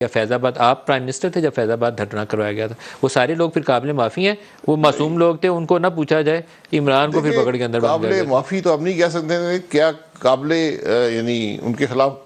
या फैज़ाबाद, आप prime minister थे जब फैज़ाबाद धरना करवाया गया था, वो सारे लोग फिर काबिल माफ़ी हैं? वो मासूम लोग थे, उनको ना पूछा जाए, इमरान को फिर पकड़ के अंदर बंद कर काबिल माफ़ी तो आप नहीं कह सकते हैं, क्या काबिल यानी उनके खिलाफ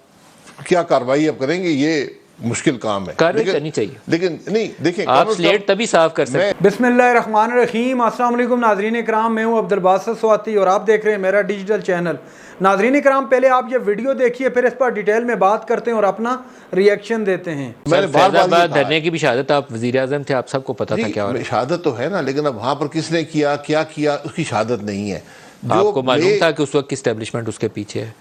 क्या कार्रवाई आप करेंगे, ये मुश्किल काम है। कार्रवाई करनी चाहिए, लेकिन नहीं देखें, आप स्लेट तभी साफ कर सकते हैं। बिस्मिल्लाहिर्रहमानिर्रहीम, अस्सलाम वालेकुम नाज़रीन इकराम, मैं हूं अब्दुल बासित स्वाति और आप देख रहे हैं मेरा डिजिटल चैनल। नाज़रीन इकराम, पहले आप ये वीडियो देखिए, फिर इस पर डिटेल में बात करते हैं और अपना रिएक्शन देते हैं। मैंने बार धरने की भी शहादत, आप वज़ीर आज़म थे, आप सबको पता था क्या हो रहा है। शहादत तो है ना, लेकिन अब वहां पर किसने किया, क्या किया, उसकी शहादत नहीं है। आपको मालूम था कि उस वक्त की एस्टेब्लिशमेंट उसके पीछे है,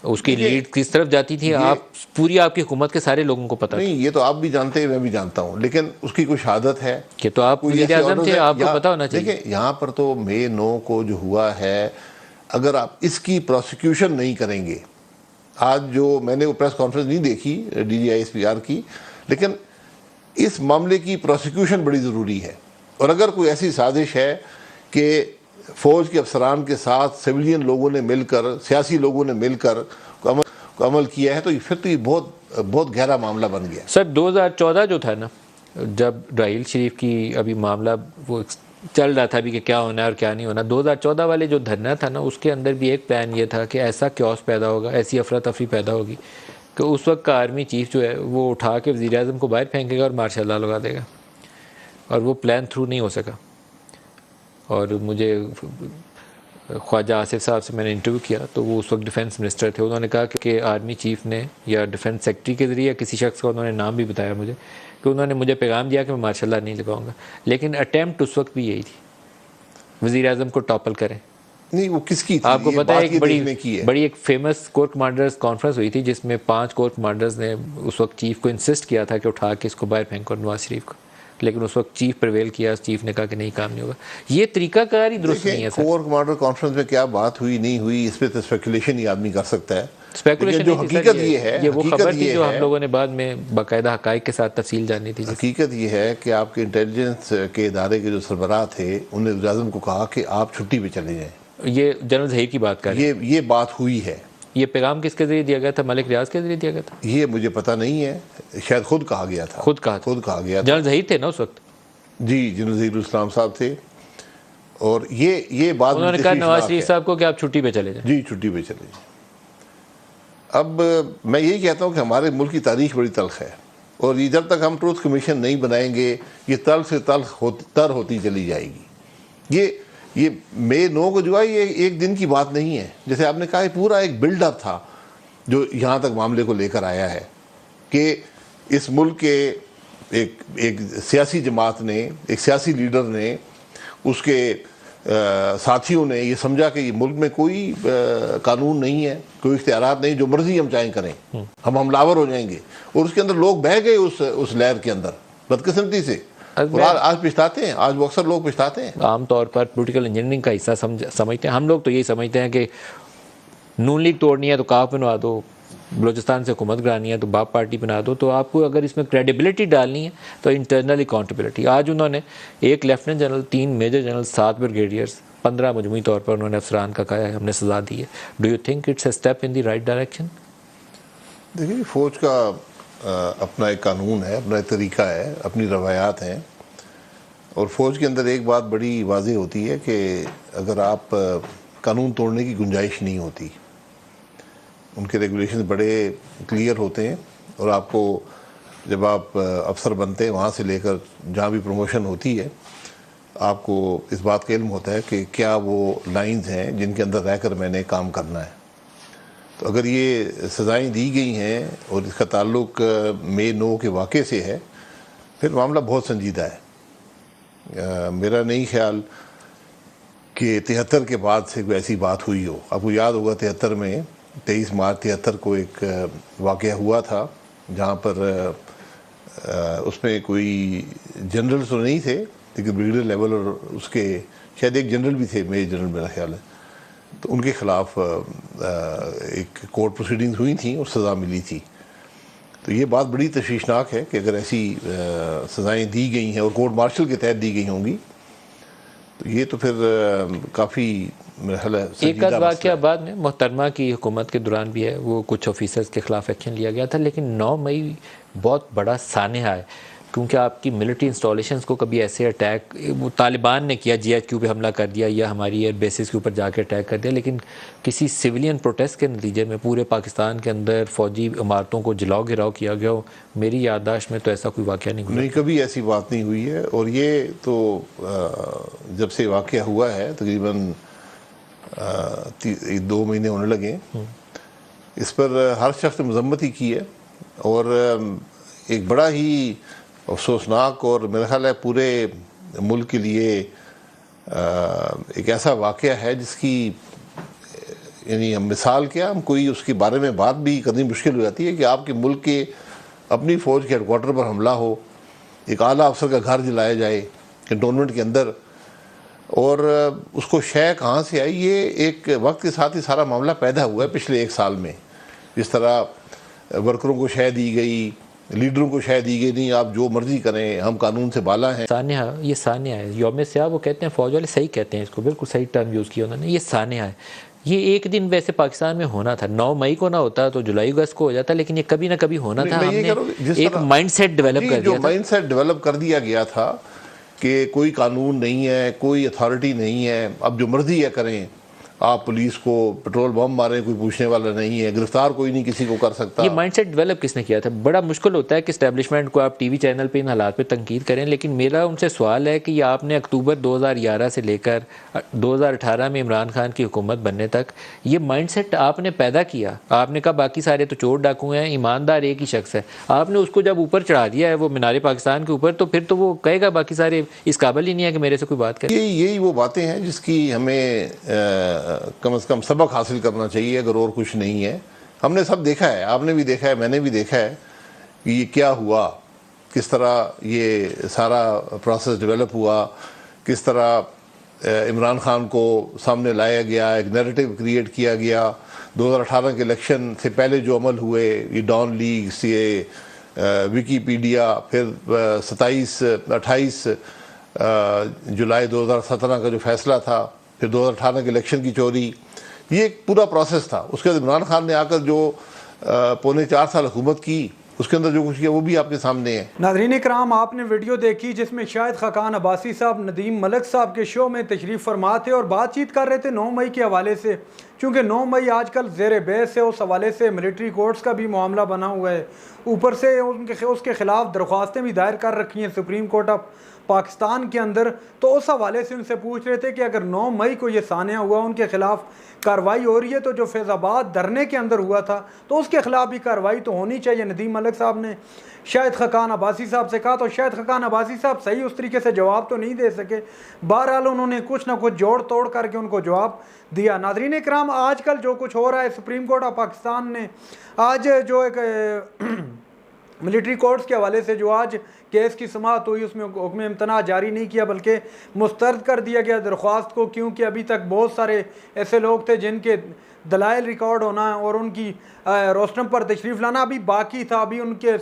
उसकी लीड किस तरफ जाती थी, आप पूरी आपकी हुकूमत के सारे लोगों को पता नहीं, ये तो आप भी जानते हैं, मैं भी जानता हूँ, लेकिन उसकी कोई शहादत है कि तो आप वज़ीर आज़म थे, आपको पता होना चाहिए। देखिए, यहाँ पर तो मई 9 को जो हुआ है, अगर आप इसकी प्रोसिक्यूशन नहीं करेंगे, आज जो मैंने वो प्रेस कॉन्फ्रेंस नहीं देखी DGISPR की, लेकिन इस मामले की प्रोसिक्यूशन बड़ी ज़रूरी है। और अगर कोई ऐसी साजिश है कि फ़ौज के अफसरान के साथ सिविलियन लोगों ने मिलकर, सियासी लोगों ने मिलकर अमल किया है, तो फिर तो ये बहुत बहुत गहरा मामला बन गया। सर 2014 जो था ना, जब राहील शरीफ की अभी मामला वो चल रहा था अभी कि क्या होना है और क्या नहीं होना, 2014 वाले जो धरना था ना, उसके अंदर भी एक प्लान ये था कि ऐसा क्योस पैदा होगा, ऐसी अफरा तफरी पैदा होगी कि उस वक्त का आर्मी चीफ जो है वो उठा के वज़ीर आज़म को बाहर फेंकेगा और मार्शल लॉ लगा देगा, और वो प्लान थ्रू नहीं हो सका। और मुझे ख्वाजा आसिफ साहब से मैंने इंटरव्यू किया, तो वो उस वक्त डिफेंस मिनिस्टर थे, उन्होंने कहा कि आर्मी चीफ ने या डिफेंस सेक्रेटरी के ज़रिए किसी शख्स का, उन्होंने नाम भी बताया मुझे, कि उन्होंने मुझे पैगाम दिया कि मैं मार्शल लॉ नहीं लगाऊंगा। लेकिन अटैम्प्ट उस वक्त भी यही थी, वज़ीर आज़म को टॉपल करें। नहीं, वो किसकी थी? आपको पता है एक बड़ी एक फेमस कोर कमांडर्स कॉन्फ्रेंस हुई थी, जिसमें 5 कोर कमांडर्स ने उस वक्त चीफ को इंसिस्ट किया था कि उठा के इसको बाहर फेंको नवाज शरीफ को, लेकिन उस वक्त चीफ प्रिवेल किया, चीफ ने कहा कि नहीं, काम नहीं होगा। ये तरीकाकार ही दुरुस्त नहीं है सर। कोर कमांडर कॉन्फ्रेंस में क्या बात हुई नहीं हुई, इस पे तो स्पेकुलेशन ही आदमी कर सकता है। स्पेकुलेशन जो हकीकत ये है, ये वो खबर थी जो हम लोगों ने बाद में बाकायदा हकाइक के साथ तफसील जाननी थी। हकीकत ये है कि आपके इंटेलिजेंस के इदारे के जो सरबराह थे, उन्होंने वज़ीर आज़म को कहा कि आप छुट्टी पे चले जाएं। ये जनरल ज़हीर की बात कर रहे हैं, ये बात हुई है। ये पैगाम किसके जरिए दिया गया था? मलिक रियाज के जरिए दिया गया था? ये मुझे पता नहीं है, शायद खुद कहा गया था। खुद कहा गया था। जनरल ज़हीर थे ना उस वक्त? जी, जनरल ज़हीरुल इस्लाम साहब थे। और ये बात उन्होंने कहा नवाज शरीफ साहब को कि आप छुट्टी पे चले जाएं। जी, छुट्टी पे चले जाएं। अब मैं यही कहता हूँ कि हमारे मुल्क की तारीख बड़ी तल्ख है, और ये जब तक हम ट्रूथ कमीशन नहीं बनाएंगे, ये तल्ख से तर होती चली जाएगी। ये मई 9 को जो है, ये एक दिन की बात नहीं है। जैसे आपने कहा, पूरा एक बिल्डअप था जो यहाँ तक मामले को लेकर आया है, कि इस मुल्क के एक सियासी जमात ने, एक सियासी लीडर ने, उसके साथियों ने ये समझा कि ये मुल्क में कोई कानून नहीं है, कोई इख्तियारात नहीं, जो मर्जी हम चाहें करें, हम हमलावर हो जाएंगे। और उसके अंदर लोग बह गए उस लहर के अंदर बदकिस्मती से, और आज पछताते हैं। आज वो अक्सर लोग पछताते हैं। आमतौर पर पोलिटिकल इंजीनियरिंग का हिस्सा समझते हैं हम लोग, तो यही समझते हैं कि नून लीग तोड़नी है तो काफ बनवा दो, बलोचिस्तान से हुकूमत करानी है तो बाप पार्टी बना दो। तो आपको अगर इसमें क्रेडिबिलिटी डालनी है तो इंटरनल अकाउंटेबिलिटी। आज उन्होंने 1 lieutenant general, 3 major general, 7 brigadiers, 15 मजमूई तौर पर उन्होंने अफसरान का कहा है हमने सज़ा दी है। Do you think it's a step in the right direction? देखिए, फ़ौज का अपना एक कानून है, अपना एक तरीका है, अपनी रवायात हैं। और फ़ौज के अंदर एक बात बड़ी वाज़ेह होती है कि अगर आप कानून तोड़ने की गुंजाइश नहीं होती, उनके रेगुलेशन बड़े क्लियर होते हैं, और आपको जब आप अफसर बनते हैं, वहाँ से लेकर जहाँ भी प्रमोशन होती है, आपको इस बात का इल्म होता है कि क्या वो लाइंस हैं जिनके अंदर रहकर मैंने काम करना है। तो अगर ये सज़ाएँ दी गई हैं और इसका ताल्लुक मई 9 के वाक़े से है, फिर मामला बहुत संजीदा है। मेरा नहीं ख्याल कि 73 के बाद से कोई ऐसी बात हुई हो। आपको याद होगा 73 में 23 मार्च 73 को एक वाक़या हुआ था, जहाँ पर उसमें कोई जनरल तो नहीं थे, लेकिन ब्रिगेडियर लेवल और उसके शायद एक जनरल भी थे, मेजर जनरल मेरा ख्याल है। तो उनके ख़िलाफ़ एक कोर्ट प्रोसीडिंग्स हुई थी और सज़ा मिली थी। तो ये बात बड़ी तशवीशनाक है कि अगर ऐसी सज़ाएँ दी गई हैं और कोर्ट मार्शल के तहत दी गई होंगी, तो ये तो फिर काफ़ी मेरा ख्याल है एक आध वाक़या बाद में मोहतरमा की हुकूमत के दौरान भी है, वो कुछ ऑफिसर्स के ख़िलाफ़ एक्शन लिया गया था, लेकिन 9 मई बहुत बड़ा सानहा है क्योंकि आपकी मिलिट्री इंस्टॉलेशंस को कभी ऐसे अटैक वो तालिबान ने किया, GHQ पे हमला कर दिया या हमारी एयर बेसिस के ऊपर जाके अटैक कर दिया, लेकिन किसी सिविलियन प्रोटेस्ट के नतीजे में पूरे पाकिस्तान के अंदर फ़ौजी इमारतों को जलाओ गिराओ किया गया हो, मेरी याददाश्त में तो ऐसा कोई वाक़या नहीं हुआ। नहीं, कभी ऐसी बात नहीं हुई है। और ये तो जब से वाक़या हुआ है तकरीबन 2 महीने होने लगे, इस पर हर शख्स ने मजम्मत ही की है और एक बड़ा ही अफसोसनाक और मेरा ख्याल है पूरे मुल्क के लिए एक ऐसा वाक़या है जिसकी यानी हम मिसाल क्या, हम कोई उसके बारे में बात भी करनी मुश्किल हो जाती है कि आपके मुल्क के अपनी फ़ौज के हेडक्वार्टर पर हमला हो, एक आला अफसर का घर जलाया जाए कंटोनमेंट के अंदर, और उसको शय कहाँ से आई, ये एक वक्त के साथ ही सारा मामला पैदा हुआ है पिछले 1 साल में। जिस तरह वर्करों को शय दी गई, लीडरों को शय दी गई, नहीं आप जो मर्जी करें, हम कानून से बाला हैं। सानिया, ये सानिया है, यौम स्याह वो कहते हैं, फ़ौज वाले सही कहते हैं इसको, बिल्कुल सही टर्म यूज़ किया उन्होंने, ये सानिया है। ये एक दिन वैसे पाकिस्तान में होना था, 9 मई को ना होता तो जुलाई अगस्त को हो जाता, लेकिन ये कभी ना कभी होना था। हमने एक माइंडसेट डेवलप कर दिया था, माइंडसेट डेवलप कर दिया गया था कि कोई कानून नहीं है, कोई अथॉरिटी नहीं है, अब जो मर्जी है करें, आप पुलिस को पेट्रोल बम मारें, कोई पूछने वाला नहीं है, गिरफ्तार कोई नहीं किसी को कर सकता। ये माइंडसेट डेवलप किसने किया था? बड़ा मुश्किल होता है कि इस्टेब्लिशमेंट को आप टीवी चैनल पे इन हालात पे तनकीद करें, लेकिन मेरा उनसे सवाल है कि ये आपने अक्टूबर 2011 से लेकर 2018 में इमरान खान की हुकूमत बनने तक ये माइंडसेट आपने पैदा किया। आपने कहा बाकी सारे तो चोर डाकू हैं, ईमानदार एक ही शख्स है, आपने उसको जब ऊपर चढ़ा दिया है वो मीनार पाकिस्तान के ऊपर, तो फिर तो वो कहेगा बाकी सारे इस काबिल ही नहीं है कि मेरे से कोई बात करे। यही वो बातें हैं जिसकी हमें कम से कम सबक हासिल करना चाहिए, अगर और कुछ नहीं है। हमने सब देखा है, आपने भी देखा है, मैंने भी देखा है कि ये क्या हुआ, किस तरह ये सारा प्रोसेस डेवलप हुआ, किस तरह इमरान खान को सामने लाया गया, एक नैरेटिव क्रिएट किया गया। 2018 के इलेक्शन से पहले जो अमल हुए, ये डॉन लीग्स, ये विकीपीडिया, फिर 28 जुलाई 2017 का जो फैसला था, फिर 2018 के इलेक्शन की चोरी, ये एक पूरा प्रोसेस था। उसके बाद इमरान खान ने आकर जो 3.25 साल हुकूमत की, उसके अंदर जो कुछ किया वो भी आपके सामने है। नाज़रीन इकराम, आपने वीडियो देखी जिसमें शाहिद खाकान अब्बासी साहब नदीम मलिक साहब के शो में तशरीफ़ फरमा थे और बातचीत कर रहे थे 9 मई के हवाले से, क्योंकि 9 मई आजकल ज़ेर बहस है। उस हवाले से मिलिट्री कोर्ट्स का भी मामला बना हुआ है, ऊपर से उसके ख़िलाफ़ दरख्वास्तें भी दायर कर रखी हैं सुप्रीम कोर्ट ऑफ पाकिस्तान के अंदर। तो उस हवाले से उनसे पूछ रहे थे कि अगर 9 मई को ये सानिया हुआ, उनके खिलाफ कार्रवाई हो रही है, तो जो फैज़ाबाद धरने के अंदर हुआ था तो उसके खिलाफ भी कार्रवाई तो होनी चाहिए। नदीम मलिक साहब ने शाहिद खाकान अब्बासी साहब से कहा, तो शाहिद खाकान अब्बासी साहब सही उस तरीके से जवाब तो नहीं दे सके। बहरहाल उन्होंने कुछ ना कुछ जोड़ तोड़ करके उनको जवाब दिया। नाज़रीन इकराम, आजकल जो कुछ हो रहा है, सुप्रीम कोर्ट ऑफ पाकिस्तान ने आज जो एक मिलिट्री कोर्ट्स के हवाले से जो आज केस की समाअत हुई, उसमें हुक्म इम्तना जारी नहीं किया बल्कि मुस्तरद कर दिया गया दरख्वास्त को, क्योंकि अभी तक बहुत सारे ऐसे लोग थे जिनके दलाइल रिकॉर्ड होना और उनकी रोस्टम पर तशरीफ़ लाना अभी बाकी था। अभी उनके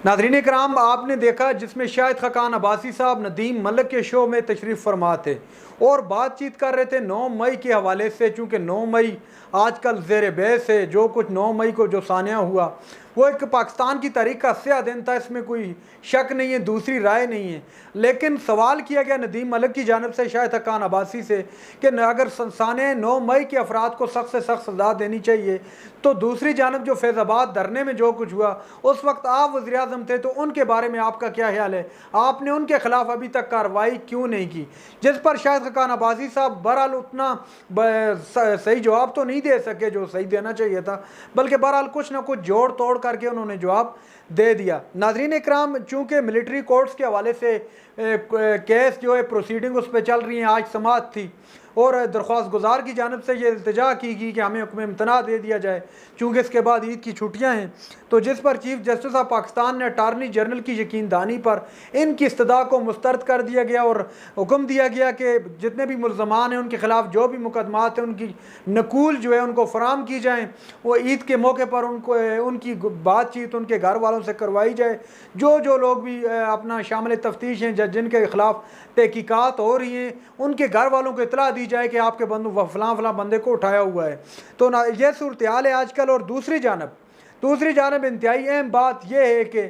नाज़रीन कराम, आपने देखा जिसमें शाहिद खाकान अब्बासी साहब नदीम मलिक के शो में तशरीफ़ फरमा थे और बातचीत कर रहे थे 9 मई के हवाले से, चूँकि 9 मई आजकल ज़ेर बहस है। जो कुछ 9 मई को जो सानिया हुआ वो एक पाकिस्तान की तारीख का स्या दिन था, इसमें कोई शक नहीं है, दूसरी राय नहीं है। लेकिन सवाल किया गया नदीम मलिक की जानब से शाहिद खाकान अब्बासी से कि अगर सानिया 9 मई के अफराद को सख्त से सख्त सजा देनी चाहिए, तो दूसरी जानब जो फैज़ाबाद धरने में जो कुछ हुआ, उस वक्त आप वज़ीर आज़म थे, तो उनके बारे में आपका क्या ख्याल है? आपने उनके खिलाफ अभी तक कार्रवाई क्यों नहीं की? जिस पर शाहिद खाकान अब्बासी साहब बहरहाल उतना सही जवाब तो नहीं दे सके जो सही देना चाहिए था, बल्कि बहरहाल कुछ ना कुछ जोड़ तोड़ करके उन्होंने जवाब दे दिया। नाज़रीन इकराम, चूँकि मिलिट्री कोर्ट्स के हवाले से केस जो है प्रोसीडिंग उस पर चल रही है, आज समाअत थी, और दरख्वास्त गुजार की जानब से ये इल्तिजा की गई कि हमें हुक्म इम्तना दे दिया जाए चूँकि इसके बाद ईद की छुट्टियाँ हैं। तो जिस पर चीफ जस्टिस ऑफ पाकिस्तान ने अटारनी जनरल की यकीनदानी पर इनकी इस्तदा को मुस्तरद कर दिया गया और हुक्म दिया गया कि जितने भी मुल्ज़मान हैं उनके ख़िलाफ़ जो भी मुकदमात हैं उनकी नकूल जो है उनको फराम की जाएँ। वो ईद के मौके पर उनको उनकी बातचीत उनके घर वालों से करवाई जाए। जो लोग भी अपना शामिल तफ्तीश हैं जिनके ख़िलाफ़ तहकीकात हो रही हैं उनके घर वालों को इतला दी जाए कि आपके बंदू फ़लाँ बंदे को उठाया हुआ है। तो ना यह सूरत हाल है आजकल। और दूसरी जानब इंतहाई अहम बात यह है कि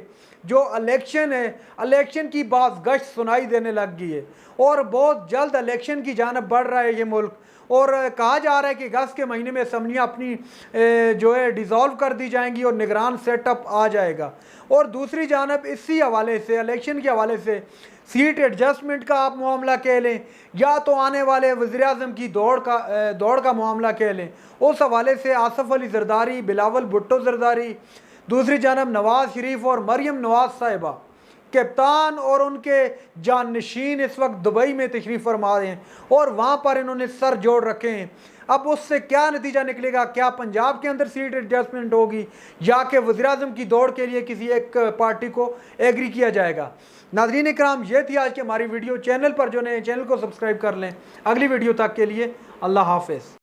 जो इलेक्शन है, इलेक्शन की बात गश्त सुनाई देने लग गई है और बहुत जल्द इलेक्शन की जानब बढ़ रहा है ये मुल्क। और कहा जा रहा है कि अगस्त के महीने में असम्बलियाँ अपनी जो है डिज़ोल्व कर दी जाएंगी और निगरान सेटअप आ जाएगा। और दूसरी जानब इसी हवाले से इलेक्शन के हवाले से सीट एडजस्टमेंट का आप मामला कह लें या तो आने वाले वज़ीर-ए-आज़म की दौड़ का मामला कह लें, उस हवाले से आसफ़ अली ज़रदारी, बिलावल भुट्टो ज़रदारी, दूसरी जानब नवाज़ शरीफ और मरियम नवाज़ साहिबा कप्तान और उनके जाननशीन इस वक्त दुबई में तशरीफ़ फरमा रहे हैं और वहाँ पर इन्होंने सर जोड़ रखे हैं। अब उससे क्या नतीजा निकलेगा, क्या पंजाब के अंदर सीट एडजस्टमेंट होगी या कि वज़ीर-ए-आज़म की दौड़ के लिए किसी एक पार्टी को एग्री किया जाएगा। नाज़रीन इकराम, ये थी आज की हमारी वीडियो। चैनल पर जो नए चैनल को सब्सक्राइब कर लें। अगली वीडियो तक के लिए अल्लाह हाफ़िज़।